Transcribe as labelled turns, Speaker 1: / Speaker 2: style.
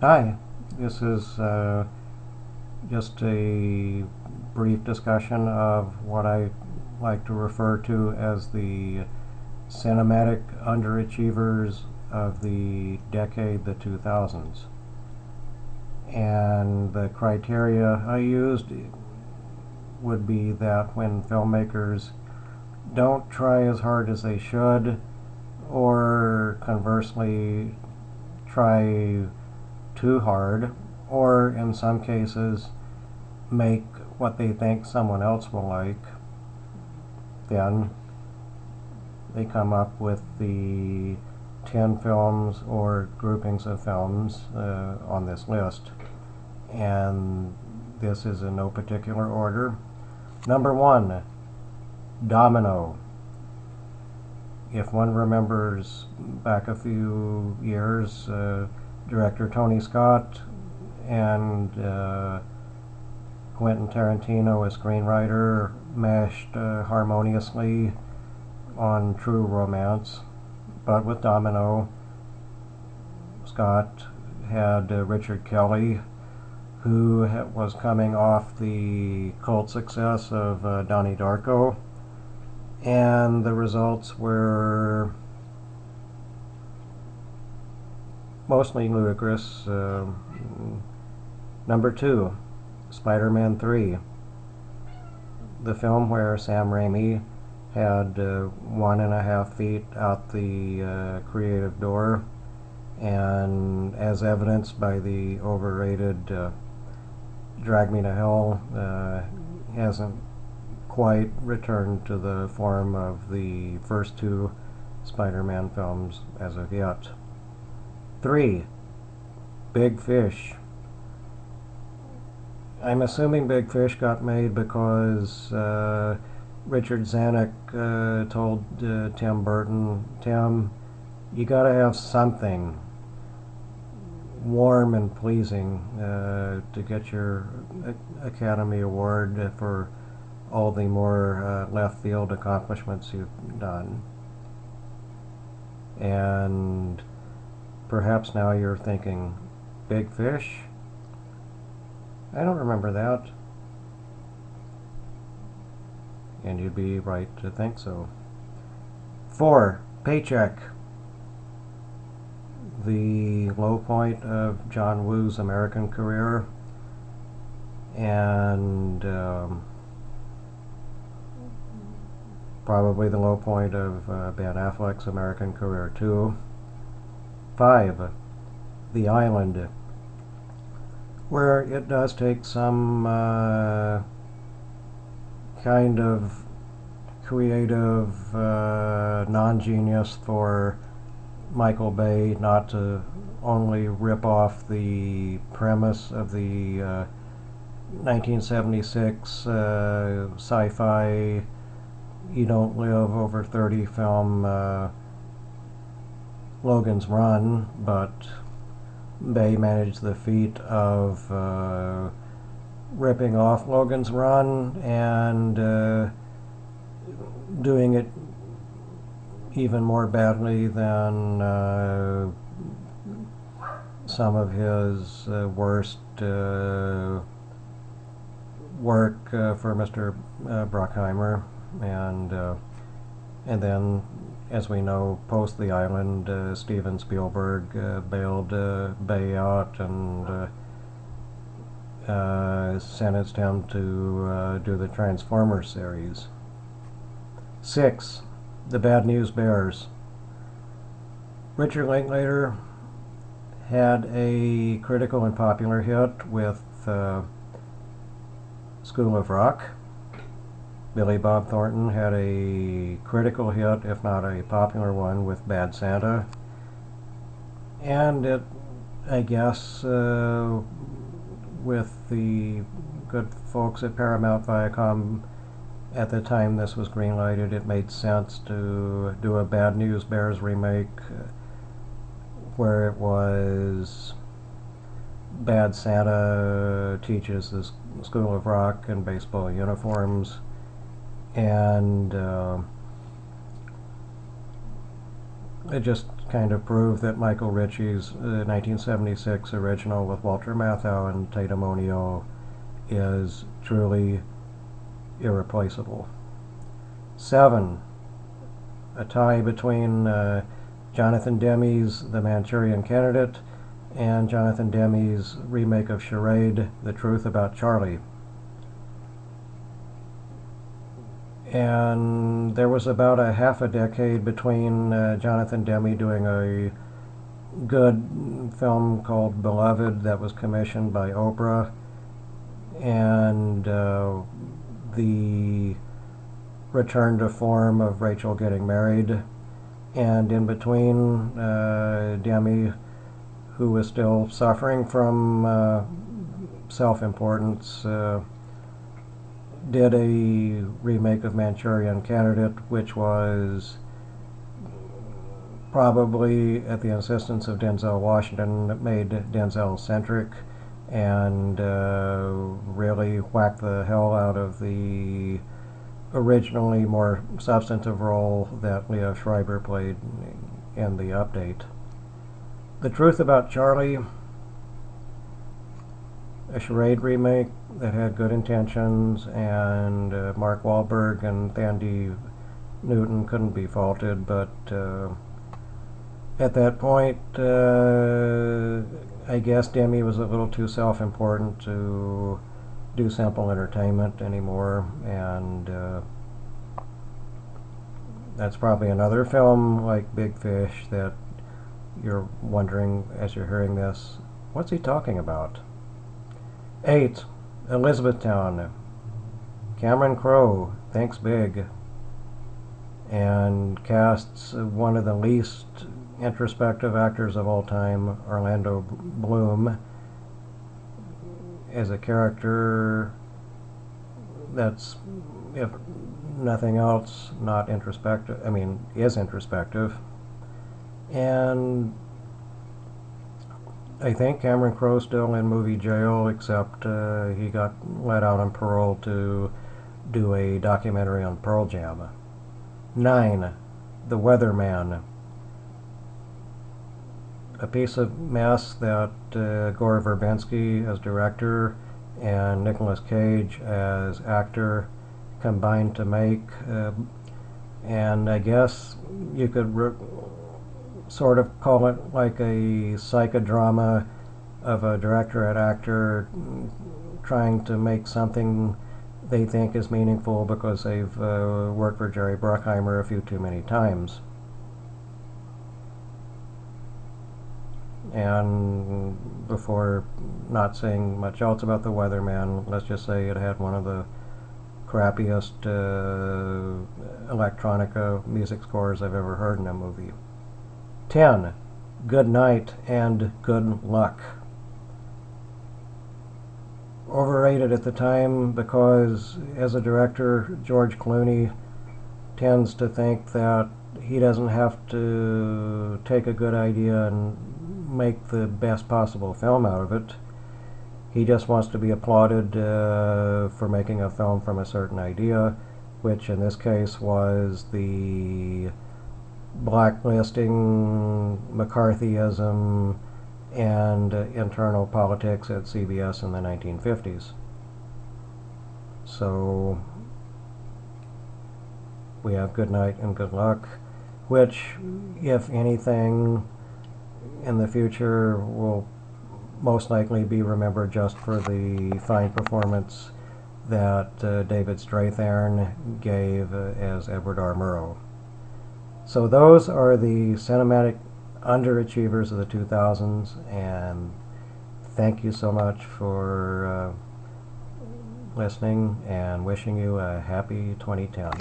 Speaker 1: Hi, this is just a brief discussion of what I like to refer to as the cinematic underachievers of the decade, the 2000s. And the criteria I used would be that when filmmakers don't try as hard as they should, or conversely, try too hard, or in some cases, make what they think someone else will like, then they come up with the 10 films or groupings of films on this list. And this is in no particular order. Number 1, Domino. If one remembers back a few years, director Tony Scott and Quentin Tarantino, a screenwriter, meshed harmoniously on True Romance. But with Domino, Scott had Richard Kelly, who was coming off the cult success of Donnie Darko, and the results were mostly ludicrous. Number 2, Spider-Man 3, the film where Sam Raimi had 1.5 feet out the creative door, and as evidenced by the overrated Drag Me to Hell, hasn't quite returned to the form of the first 2 Spider-Man films as of yet. 3, Big Fish. I'm assuming Big Fish got made because Richard Zanuck told Tim Burton, Tim, you gotta have something warm and pleasing to get your Academy Award for all the more left field accomplishments you've done. And perhaps now you're thinking, Big Fish? I don't remember that. And you'd be right to think so. 4, Paycheck. The low point of John Woo's American career, and probably the low point of Ben Affleck's American career too. 5, The Island, where it does take some kind of creative non-genius for Michael Bay not to only rip off the premise of the 1976 sci-fi You Don't Live Over 30 film Logan's Run, but Bay managed the feat of ripping off Logan's Run and doing it even more badly than some of his worst work for Mr. Bruckheimer, and then, as we know, post The Island, Steven Spielberg bailed Bay out and sentenced him to do the Transformers series. 6, The Bad News Bears. Richard Linklater had a critical and popular hit with School of Rock. Billy Bob Thornton had a critical hit, if not a popular one, with Bad Santa. And it, I guess, with the good folks at Paramount Viacom at the time this was greenlighted, it made sense to do a Bad News Bears remake where it was Bad Santa teaches the School of Rock in baseball uniforms, and it just kind of prove that Michael Ritchie's 1976 original with Walter Matthau and Tatum O'Neill is truly irreplaceable. 7. A tie between Jonathan Demme's The Manchurian Candidate and Jonathan Demme's remake of Charade, The Truth About Charlie. And there was about a half a decade between Jonathan Demme doing a good film called Beloved that was commissioned by Oprah and the return to form of Rachel getting married. And in between, Demme, who was still suffering from self-importance, did a remake of Manchurian Candidate, which was probably at the insistence of Denzel Washington, made Denzel-centric and really whacked the hell out of the originally more substantive role that Leo Schreiber played in the update. The Truth About Charlie, a Charade remake that had good intentions, and Mark Wahlberg and Thandie Newton couldn't be faulted, but at that point I guess Demme was a little too self-important to do simple entertainment anymore, and that's probably another film like Big Fish that you're wondering as you're hearing this, what's he talking about? 8. Elizabethtown. Cameron Crowe thinks big and casts one of the least introspective actors of all time, Orlando Bloom, as a character that's, if nothing else, not introspective. I mean, is introspective. And I think Cameron Crowe's still in movie jail, except he got let out on parole to do a documentary on Pearl Jam. 9. The Weatherman. A piece of mess that Gore Verbinski as director and Nicolas Cage as actor combined to make. And I guess you could sort of call it like a psychodrama of a director and actor trying to make something they think is meaningful because they've worked for Jerry Bruckheimer a few too many times. And before not saying much else about The Weatherman, let's just say it had one of the crappiest electronica music scores I've ever heard in a movie. 10. Good Night and Good Luck. Overrated at the time because, as a director, George Clooney tends to think that he doesn't have to take a good idea and make the best possible film out of it. He just wants to be applauded for making a film from a certain idea, which in this case was the blacklisting, McCarthyism, and internal politics at CBS in the 1950s. So we have Good Night and Good Luck, which, if anything, in the future will most likely be remembered just for the fine performance that David Strathairn gave as Edward R. Murrow. So those are the cinematic underachievers of the 2000s, and thank you so much for listening, and wishing you a happy 2010.